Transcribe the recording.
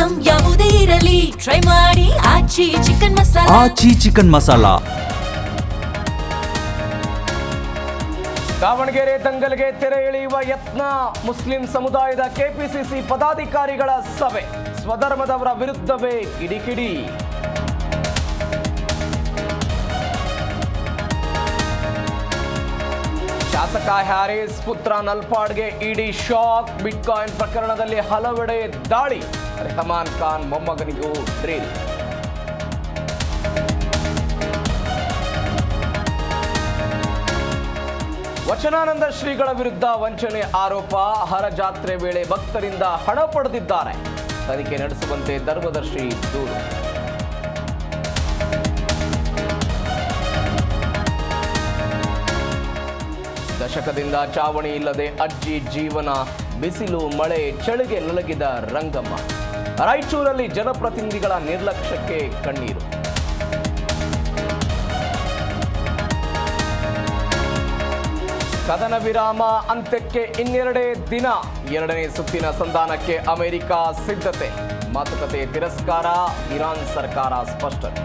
Item ಯಾವುದೇ ಇರಲಿ try ಮಾಡಿ ಆಚಿ ಚಿಕನ್ ಮಸಾಲಾ. ಆಚಿ ಚಿಕನ್ ಮಸಾಲಾ. ದಾವಣಗೆರೆ ದಂಗಲ್ಗೆ ತೆರೆ ಎಳೆಯುವ ಯತ್ನ. ಮುಸ್ಲಿಂ ಸಮುದಾಯದ ಕೆಪಿಸಿಸಿ ಪದಾಧಿಕಾರಿಗಳ ಸಭೆ. ಸ್ವಧರ್ಮದವರ ವಿರುದ್ಧವೇ ಕಿಡಿಕಿಡಿ. ಶಾಸಕ ಹ್ಯಾರಿಸ್ ಪುತ್ರ ನಲ್ಪಾಡ್ಗೆ ಇಡಿ ಶಾಕ್. ಬಿಟ್ಕಾಯಿನ್ ಪ್ರಕರಣದಲ್ಲಿ ಹಲವೆಡೆ ದಾಳಿ. ರೆಹಮಾನ್ ಖಾನ್ ಮೊಮ್ಮಗನಿಗೂ ಡ್ರಿಲ್. ವಚನಾನಂದ ಶ್ರೀಗಳ ವಿರುದ್ಧ ವಂಚನೆ ಆರೋಪ. ಹರಜಾತ್ರೆ ವೇಳೆ ಭಕ್ತರಿಂದ ಹಣ ಪಡೆದಿದ್ದಾರೆ. ತನಿಖೆ ನಡೆಸುವಂತೆ ಧರ್ಮದರ್ಶಿ ದೂರು. ದಶಕದಿಂದ ಚಾವಣಿ ಇಲ್ಲದೆ ಅಜ್ಜಿ ಜೀವನ. ಬಿಸಿಲು ಮಳೆ ಚಳಿಗೆ ನಲಗಿದ ರಂಗಮ್ಮ. ರಾಯಚೂರಲ್ಲಿ ಜನಪ್ರತಿನಿಧಿಗಳ ನಿರ್ಲಕ್ಷ್ಯಕ್ಕೆ ಕಣ್ಣೀರು. ಕದನ ವಿರಾಮ ಅಂತ್ಯಕ್ಕೆ ಇನ್ನೆರಡೇ ದಿನ. ಎರಡನೇ ಸುತ್ತಿನ ಸಂಧಾನಕ್ಕೆ ಅಮೆರಿಕ ಸಿದ್ಧತೆ. ಮಾತುಕತೆ ತಿರಸ್ಕಾರ. ಇರಾನ್ ಸರ್ಕಾರ ಸ್ಪಷ್ಟನೆ.